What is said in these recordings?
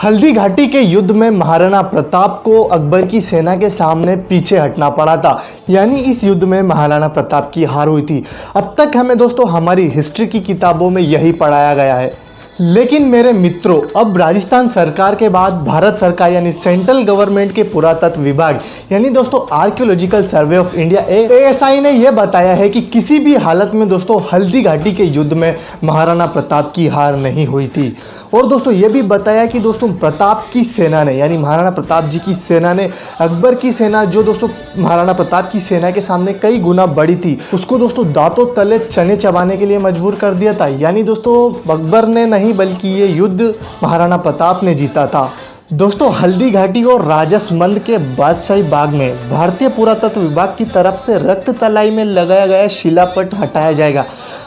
हल्दी घाटी के युद्ध में महाराणा प्रताप को अकबर की सेना के सामने पीछे हटना पड़ा था। यानी इस युद्ध में महाराणा प्रताप की हार हुई थी। अब तक हमें दोस्तों हमारी हिस्ट्री की किताबों में यही पढ़ाया गया है। लेकिन मेरे मित्रों, अब राजस्थान सरकार के बाद भारत सरकार यानी सेंट्रल गवर्नमेंट के पुरातत्व विभाग यानी दोस्तों archaeological survey of India ASI ने यह बताया है कि किसी भी हालत में दोस्तों हल्दी घाटी के युद्ध में महाराणा प्रताप की हार नहीं हुई थी। और दोस्तों ये भी बताया कि दोस्तों प्रताप की सेना ने यानी महाराणा प्रताप जी की सेना ने अकबर की सेना जो दोस्तों महाराणा प्रताप की सेना के सामने कई गुना बड़ी थी, उसको दोस्तों दांतों तले चने चबाने के लिए मजबूर कर दिया था। यानी दोस्तों अकबर ने नहीं बल्कि ये युद्ध महाराणा प्रताप ने जीता था। दोस्तों हल्दी घाटी और राजसमंद के बादशाही बाग में भारतीय पुरातत्व विभाग की तरफ से रक्त तलाई में लगाया गया शिलापट हटाया जाएगा।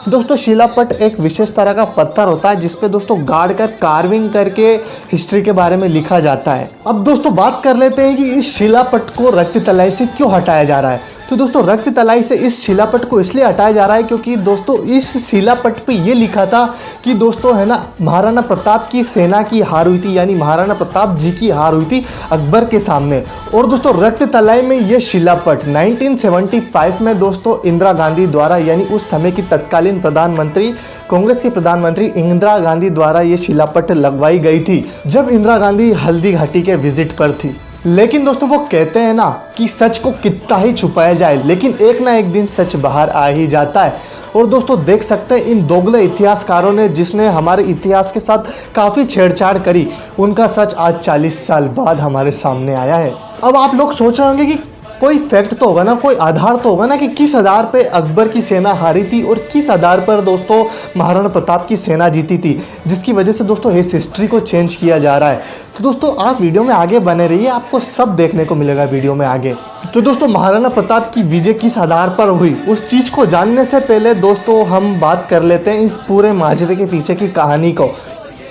दोस्तों शिलापट एक विशेष तरह का पत्थर होता है जिसपे दोस्तों गाड़ कर कार्विंग करके हिस्ट्री के बारे में लिखा जाता है। अब दोस्तों बात कर लेते हैं कि इस शिलापट को रक्त तलाई से क्यों हटाया जा रहा है। तो दोस्तों रक्त तलाई से इस शिलापट को इसलिए हटाया जा रहा है क्योंकि दोस्तों इस शिलापट पे ये लिखा था कि दोस्तों है ना महाराणा प्रताप की सेना की हार हुई थी, यानी महाराणा प्रताप जी की हार हुई थी अकबर के सामने। और दोस्तों रक्त तलाई में ये शिलापट 1975 में दोस्तों इंदिरा गांधी द्वारा यानी उस समय की तत्कालीन प्रधानमंत्री कांग्रेस की प्रधानमंत्री इंदिरा गांधी द्वारा ये शिलापट लगवाई गई थी जब इंदिरा गांधी हल्दी घाटी के विजिट पर थी। लेकिन दोस्तों वो कहते हैं ना कि सच को कितना ही छुपाया जाए लेकिन एक ना एक दिन सच बाहर आ ही जाता है। और दोस्तों देख सकते हैं इन दोगले इतिहासकारों ने जिसने हमारे इतिहास के साथ काफ़ी छेड़छाड़ करी, उनका सच आज 40 साल बाद हमारे सामने आया है। अब आप लोग सोच रहे होंगे कि कोई फैक्ट तो होगा ना, कोई आधार तो होगा ना कि किस आधार पे अकबर की सेना हारी थी और किस आधार पर दोस्तों महाराणा प्रताप की सेना जीती थी, जिसकी वजह से दोस्तों इस हिस्ट्री को चेंज किया जा रहा है। तो दोस्तों आप वीडियो में आगे बने रहिए, आपको सब देखने को मिलेगा वीडियो में आगे। तो दोस्तों महाराणा प्रताप की विजय किस आधार पर हुई उस चीज़ को जानने से पहले दोस्तों हम बात कर लेते हैं इस पूरे माजरे के पीछे की कहानी को।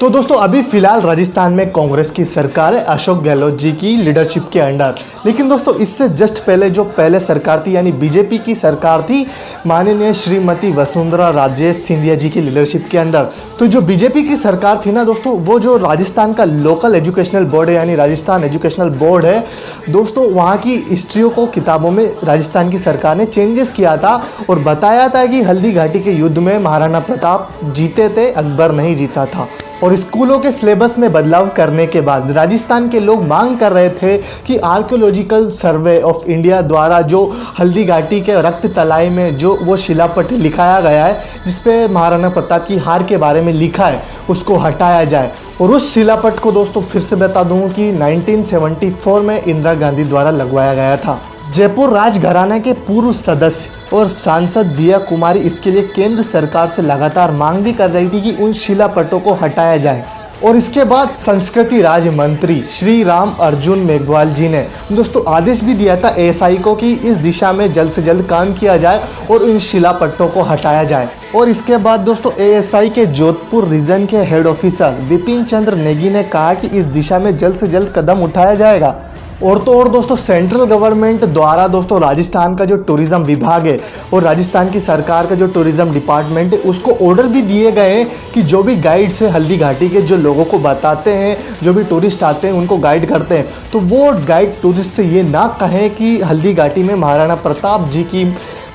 तो दोस्तों अभी फिलहाल राजस्थान में कांग्रेस की सरकार है अशोक गहलोत जी की लीडरशिप के अंडर। लेकिन दोस्तों इससे जस्ट पहले जो पहले सरकार थी यानी बीजेपी की सरकार थी माननीय श्रीमती वसुंधरा राजे सिंधिया जी की लीडरशिप के अंडर। तो जो बीजेपी की सरकार थी ना दोस्तों, वो जो राजस्थान का लोकल एजुकेशनल बोर्ड है यानी राजस्थान एजुकेशनल बोर्ड है दोस्तों, वहाँ की हिस्ट्रियों को किताबों में राजस्थान की सरकार ने चेंजेस किया था और बताया था कि हल्दी घाटी के युद्ध में महाराणा प्रताप जीते थे, अकबर नहीं जीता था। और स्कूलों के सिलेबस में बदलाव करने के बाद राजस्थान के लोग मांग कर रहे थे कि आर्कियोलॉजिकल सर्वे ऑफ इंडिया द्वारा जो हल्दी घाटी के रक्त तलाई में जो वो शिलापट लिखाया गया है जिसपे महाराणा प्रताप की हार के बारे में लिखा है उसको हटाया जाए। और उस शिलापट को दोस्तों फिर से बता दूं कि 1974 में इंदिरा गांधी द्वारा लगवाया गया था। जयपुर राजघराने के पूर्व सदस्य और सांसद दिया कुमारी इसके लिए केंद्र सरकार से लगातार मांग भी कर रही थी कि उन शिलापटों को हटाया जाए। और इसके बाद संस्कृति राज्य मंत्री श्री राम अर्जुन मेघवाल जी ने दोस्तों आदेश भी दिया था ASI को कि इस दिशा में जल्द से जल्द काम किया जाए और इन शिलापट्टों को हटाया जाए। और इसके बाद दोस्तों ASI के जोधपुर रीजन के हेड ऑफिसर विपिन चंद्र नेगी ने कहा कि इस दिशा में जल्द से जल्द कदम उठाया जाएगा। और तो और दोस्तों सेंट्रल गवर्नमेंट द्वारा दोस्तों राजस्थान का जो टूरिज्म विभाग है और राजस्थान की सरकार का जो टूरिज्म डिपार्टमेंट है उसको ऑर्डर भी दिए गए हैं कि जो भी गाइड्स है हल्दी घाटी के जो लोगों को बताते हैं, जो भी टूरिस्ट आते हैं उनको गाइड करते हैं, तो वो गाइड टूरिस्ट से ये ना कहें कि हल्दी घाटी में महाराणा प्रताप जी की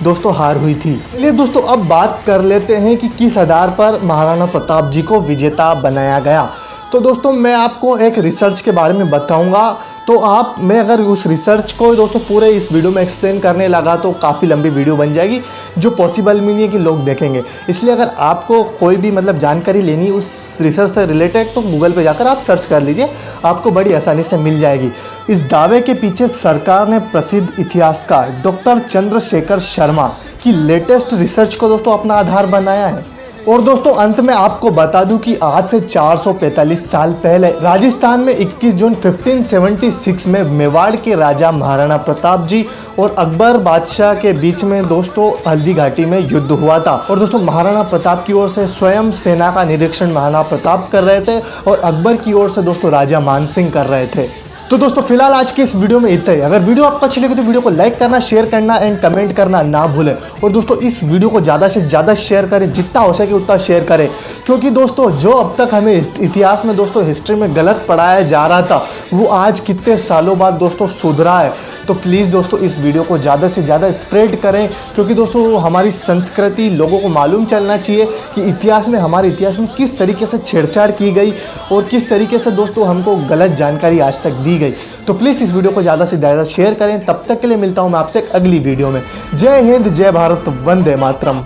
दोस्तों हार हुई थी। चलिए दोस्तों अब बात कर लेते हैं कि किस आधार पर महाराणा प्रताप जी को विजेता बनाया गया। तो दोस्तों मैं आपको एक रिसर्च के बारे में बताऊंगा। तो मैं अगर उस रिसर्च को दोस्तों पूरे इस वीडियो में एक्सप्लेन करने लगा तो काफ़ी लंबी वीडियो बन जाएगी जो पॉसिबल भी नहीं है कि लोग देखेंगे। इसलिए अगर आपको कोई भी मतलब जानकारी लेनी उस रिसर्च से रिलेटेड तो गूगल पे जाकर आप सर्च कर लीजिए, आपको बड़ी आसानी से मिल जाएगी। इस दावे के पीछे सरकार ने प्रसिद्ध इतिहासकार डॉक्टर चंद्रशेखर शर्मा की लेटेस्ट रिसर्च को दोस्तों अपना आधार बनाया है। और दोस्तों अंत में आपको बता दूं कि आज से 445 साल पहले राजस्थान में 21 जून 1576 में मेवाड़ के राजा महाराणा प्रताप जी और अकबर बादशाह के बीच में दोस्तों हल्दी घाटी में युद्ध हुआ था। और दोस्तों महाराणा प्रताप की ओर से स्वयं सेना का निरीक्षण महाराणा प्रताप कर रहे थे और अकबर की ओर से दोस्तों राजा मान सिंह कर रहे थे। तो दोस्तों फिलहाल आज के इस वीडियो में इतना ही। अगर वीडियो आपको अच्छी लगी तो वीडियो को लाइक करना, शेयर करना एंड कमेंट करना ना भूलें। और दोस्तों इस वीडियो को ज़्यादा से ज़्यादा शेयर करें, जितना हो सके उतना शेयर करें, क्योंकि दोस्तों जो अब तक हमें इतिहास में दोस्तों हिस्ट्री में गलत पढ़ाया जा रहा था वो आज कितने सालों बाद दोस्तों सुधरा है। तो प्लीज़ दोस्तों इस वीडियो को ज़्यादा से ज़्यादा स्प्रेड करें, क्योंकि दोस्तों हमारी संस्कृति लोगों को मालूम चलना चाहिए कि इतिहास में, हमारे इतिहास में किस तरीके से छेड़छाड़ की गई और किस तरीके से दोस्तों हमको गलत जानकारी आज तक दी गई। तो प्लीज़ इस वीडियो को ज़्यादा से ज़्यादा शेयर करें। तब तक के लिए मिलता हूं मैं आपसे एक अगली वीडियो में। जय हिंद, जय भारत, वंदे मातरम।